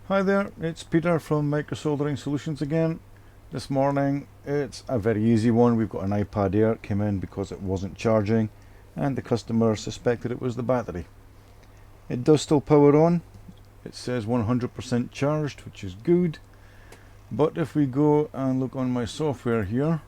Hi there, it's Peter from Micro Soldering Solutions again. This morning it's a very easy one. We've got an iPad Air, it came in because it wasn't charging and the customer suspected it was the battery. It does still power on. It says 100% charged, which is good. But if we go and look on my software here,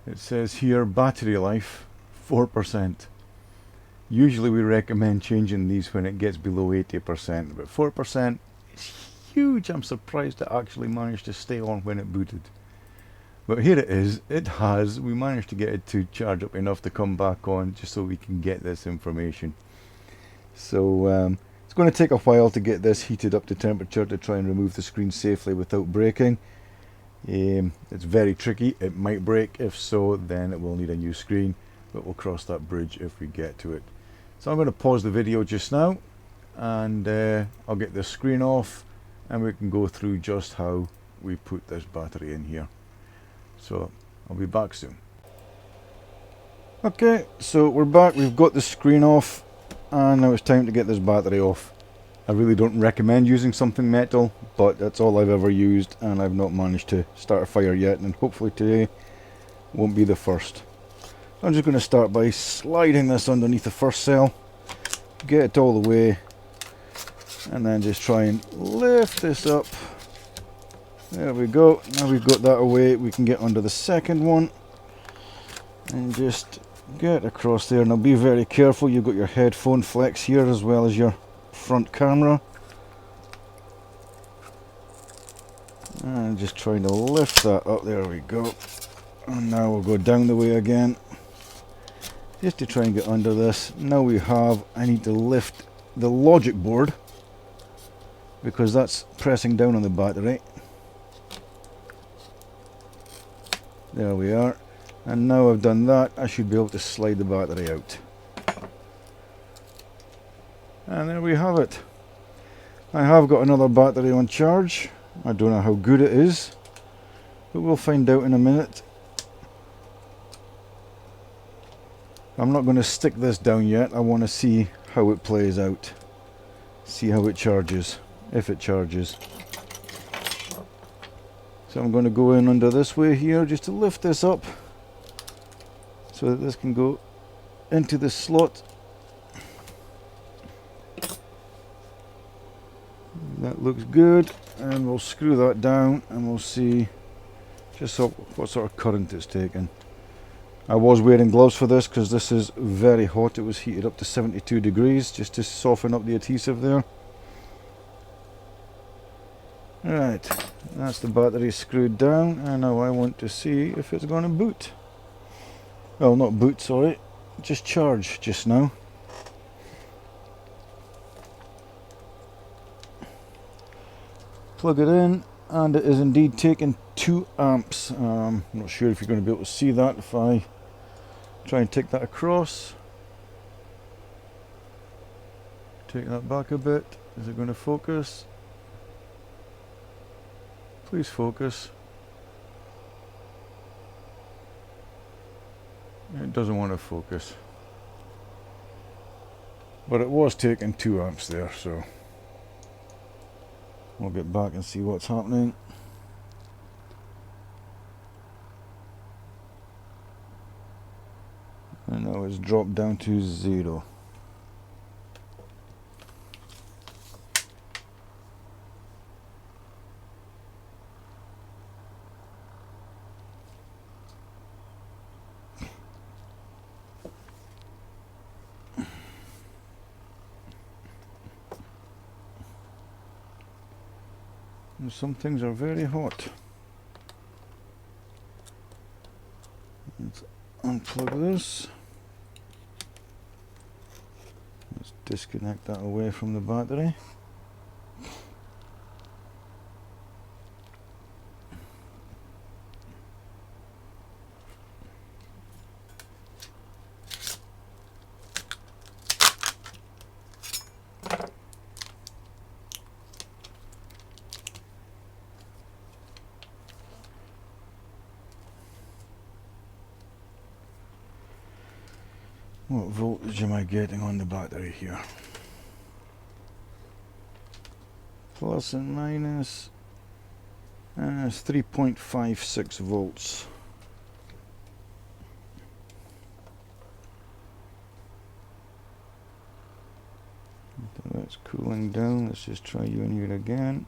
it says here battery life 4%. Usually we recommend changing these when it gets below 80%, but 4% is huge. I'm surprised it actually managed to stay on when it booted. But here it is, we managed to get it to charge up enough to come back on just so we can get this information. So it's going to take a while to get this heated up to temperature to try and remove the screen safely without breaking. It's very tricky, it might break. If so, then it will need a new screen, but we'll cross that bridge if we get to it. So I'm going to pause the video just now and I'll get the screen off and we can go through just how we put this battery in here. So I'll be back soon. Okay, so we're back, we've got the screen off and now it's time to get this battery off. I really don't recommend using something metal, but that's all I've ever used and I've not managed to start a fire yet, and hopefully today won't be the first. I'm just going to start by sliding this underneath the first cell, get it all the way, and then just try and lift this up. There we go. Now we've got that away, we can get under the second one and just get across there. Now be very careful, you've got your headphone flex here as well as your front camera. And just trying to lift that up, there we go. And now we'll go down the way again, just to try and get under this. Now I need to lift the logic board because that's pressing down on the battery. There we are. And now I've done that, I should be able to slide the battery out. And there we have it. I have got another battery on charge. I don't know how good it is, but we'll find out in a minute. I'm not going to stick this down yet. I want to see how it plays out. See how it charges, if it charges. So I'm going to go in under this way here just to lift this up so that this can go into the slot. That looks good, and we'll screw that down and we'll see just what sort of current it's taking. I was wearing gloves for this because this is very hot. It was heated up to 72 degrees just to soften up the adhesive there. Right, that's the battery screwed down, and now I want to see if it's going to boot. Well, not boot, sorry, just charge just now. Plug it in, and it is indeed taking 2 amps. I'm not sure if you're going to be able to see that if I try and take that across. Take that back a bit. Is it going to focus? Please focus. It doesn't want to focus. But it was taking 2 amps there, so we'll get back and see what's happening. And now it's dropped down to 0. And some things are very hot. Let's unplug this. Let's disconnect that away from the battery. What voltage am I getting on the battery here? plus and minus, and it's 3.56 volts. That's cooling down. Let's just try you in here again.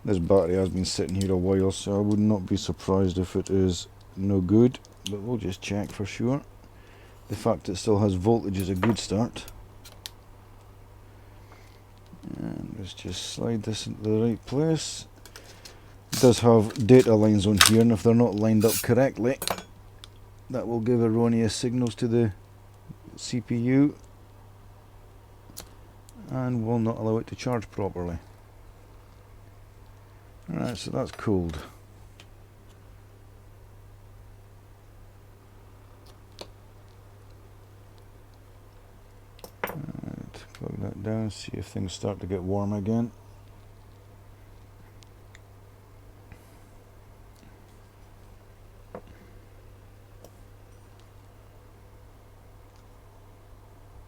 This battery has been sitting here a while, so I would not be surprised if it is no good, but we'll just check for sure. The fact it still has voltage is a good start. And let's just slide this into the right place. It does have data lines on here, and if they're not lined up correctly, that will give erroneous signals to the CPU and will not allow it to charge properly. Alright, so that's cooled. Right, plug that down, see if things start to get warm again.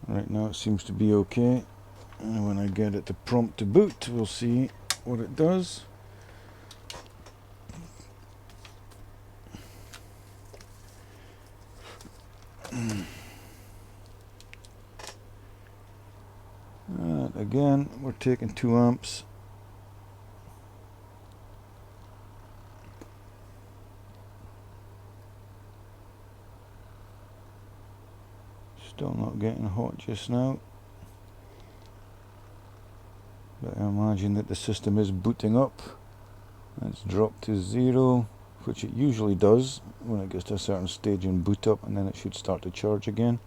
Right now it seems to be okay, and when I get it to prompt to boot, we'll see what it does. Again, we're taking 2 amps. Still not getting hot just now, but I imagine that the system is booting up. It's dropped to 0, which it usually does when it gets to a certain stage in boot up, and then it should start to charge again.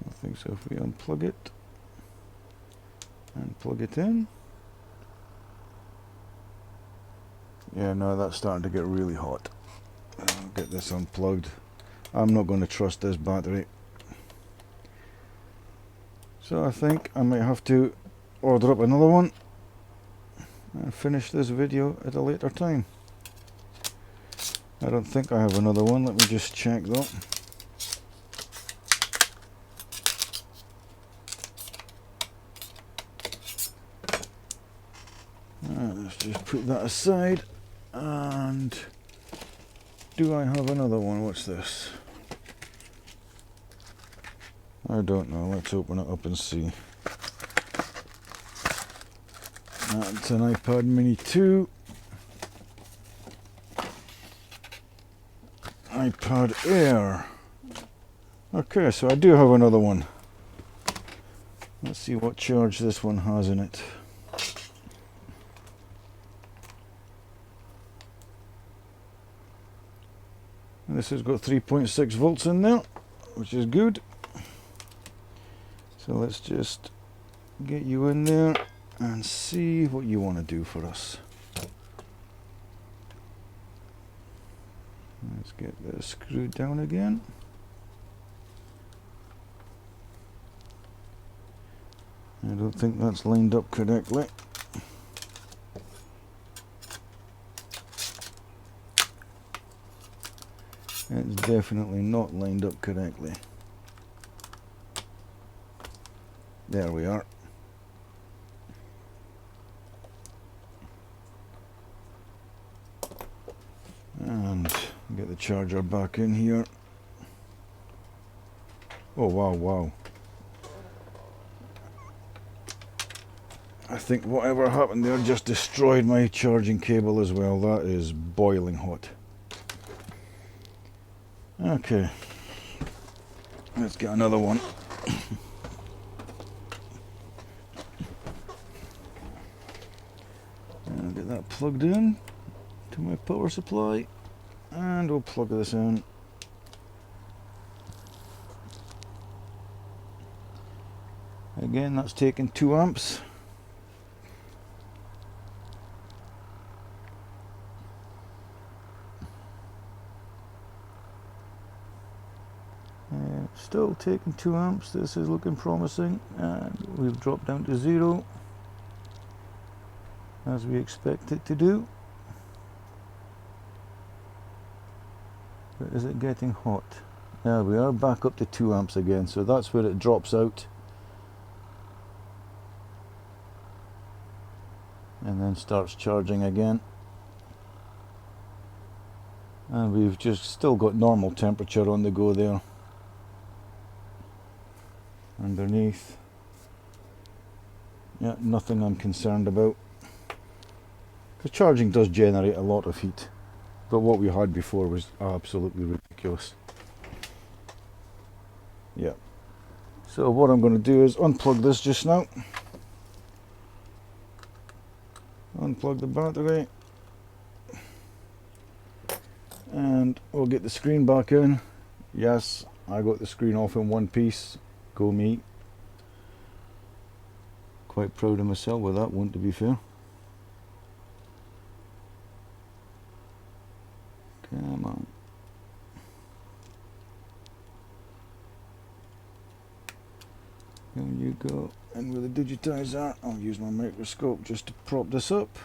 I think so. If we unplug it and plug it in, yeah, no, that's starting to get really hot. I'll get this unplugged. I'm not going to trust this battery, so I think I might have to order up another one and finish this video at a later time. I don't think I have another one. Let me just check though. Let's just put that aside. And do I have another one? What's this? I don't know. Let's open it up and see. That's an iPad Mini 2. iPad Air. Okay, so I do have another one. Let's see what charge this one has in it. This has got 3.6 volts in there, which is good. So let's just get you in there and see what you want to do for us. Let's get this screwed down again. I don't think that's lined up correctly. It's definitely not lined up correctly. There we are. And get the charger back in here. Oh wow, wow. I think whatever happened there just destroyed my charging cable as well. That is boiling hot. Okay, let's get another one. And get that plugged in to my power supply, and we'll plug this in. Again, that's taking 2 amps. Still taking 2 amps. This is looking promising, and we've dropped down to 0. as we expect it to do. But is it getting hot? There we are, back up to 2 amps again, so that's where it drops out and then starts charging again. And we've just still got normal temperature on the go there underneath. Yeah, nothing I'm concerned about. The charging does generate a lot of heat, but what we had before was absolutely ridiculous. Yeah. So what I'm going to do is unplug this just now. Unplug the battery. And we'll get the screen back in. Yes, I got the screen off in one piece. Go me. Quite proud of myself with that one, to be fair. Come on. There you go. And with the digitizer, I'll use my microscope just to prop this up.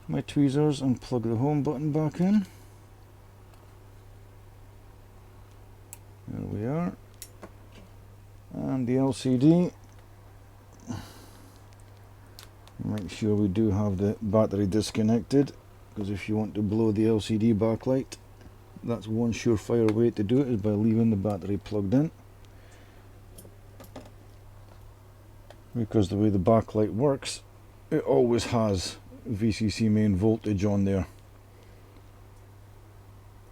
My tweezers, and plug the home button back in. There we are. And the LCD. Make sure we do have the battery disconnected, because if you want to blow the LCD backlight, that's one surefire way to do it, is by leaving the battery plugged in. Because the way the backlight works, it always has VCC main voltage on there.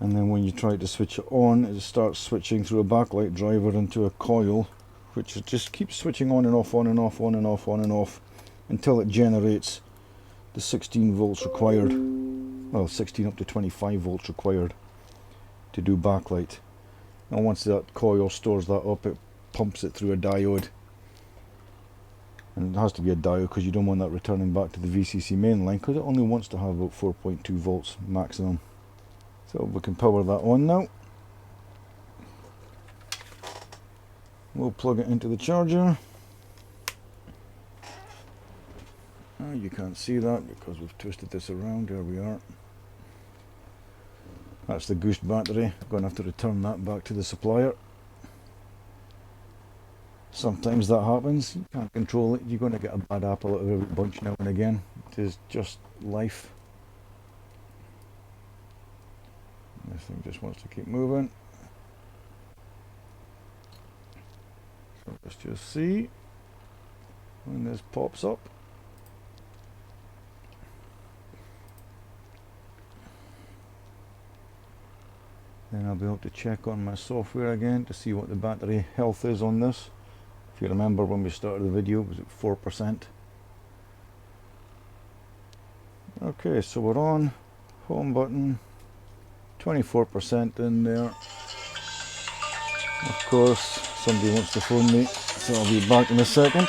And then when you try to switch it on, it starts switching through a backlight driver into a coil, which it just keeps switching on and off, on and off, on and off, on and off, until it generates the 16 volts required. Well, 16 up to 25 volts required to do backlight. And once that coil stores that up, it pumps it through a diode. And it has to be a diode because you don't want that returning back to the VCC main line, because it only wants to have about 4.2 volts maximum. So we can power that on now. We'll plug it into the charger. You can't see that because we've twisted this around. There we are. That's the goosed battery. I'm going to have to return that back to the supplier. Sometimes that happens. You can't control it. You're going to get a bad apple out of every bunch now and again. It is just life. This thing just wants to keep moving. So let's just see when this pops up. Then I'll be able to check on my software again to see what the battery health is on this. If you remember when we started the video, it was at 4%. Okay, so we're on. Home button. 24% in there. Of course, somebody wants to phone me, so I'll be back in a second.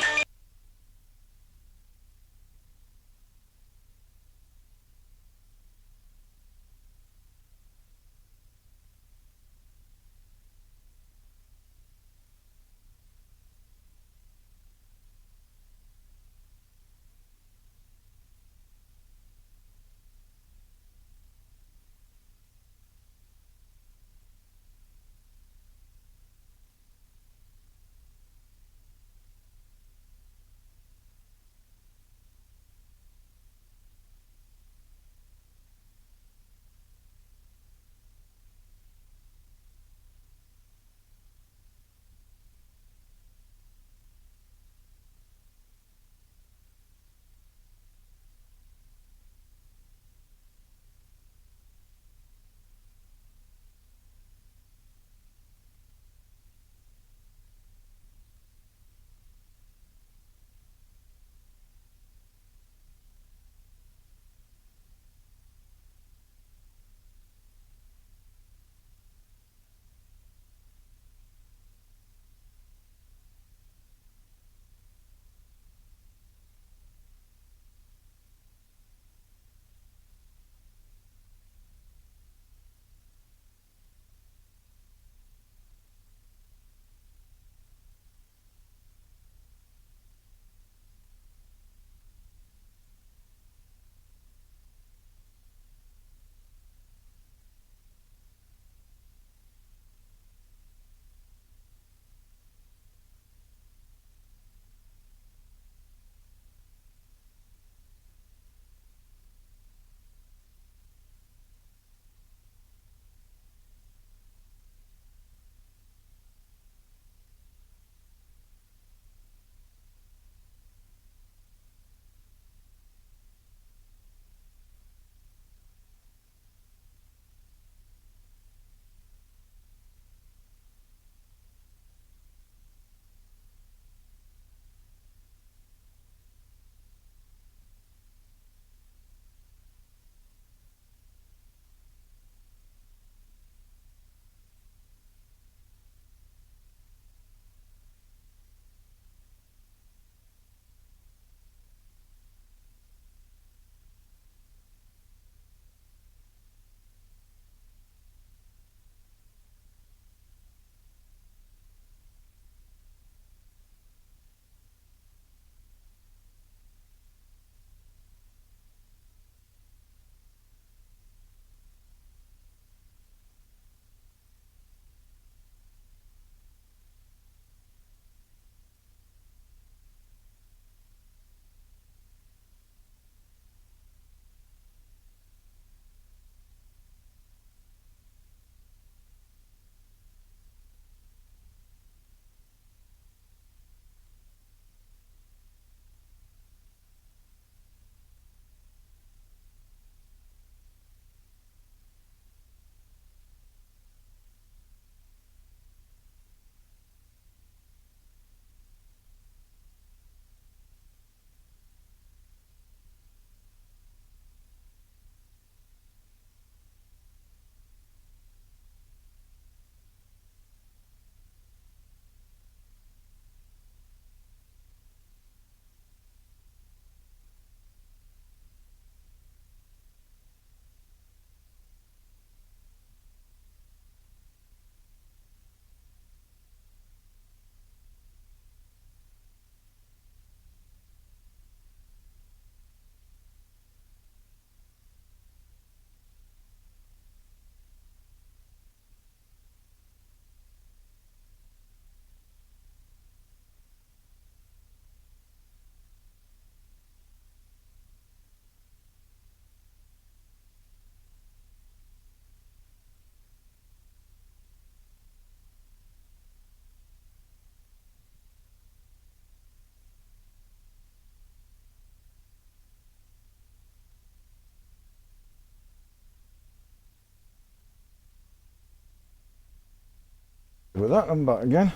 With that, I'm back again.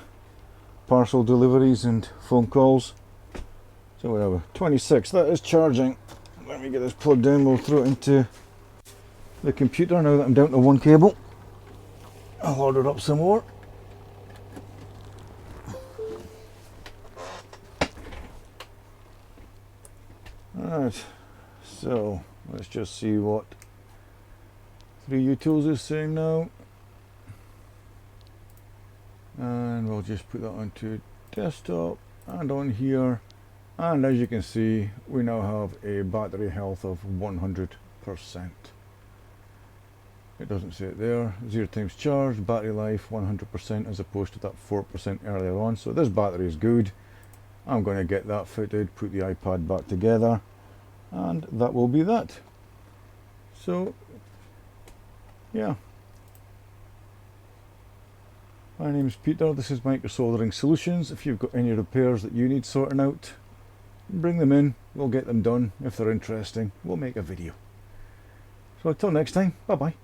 Parcel deliveries and phone calls. So whatever, 26, that is charging. Let me get this plugged in, we'll throw it into the computer now that I'm down to one cable. I'll order up some more. Alright, so let's just see what 3utils is saying now. And we'll just put that onto desktop and on here. And as you can see, we now have a battery health of 100%. It doesn't say it there. 0 times charge, battery life 100% as opposed to that 4% earlier on. So this battery is good. I'm going to get that fitted, put the iPad back together, and that will be that. So yeah, my name is Peter, this is Micro Soldering Solutions. If you've got any repairs that you need sorting out, bring them in, we'll get them done. If they're interesting, we'll make a video. So until next time, bye bye.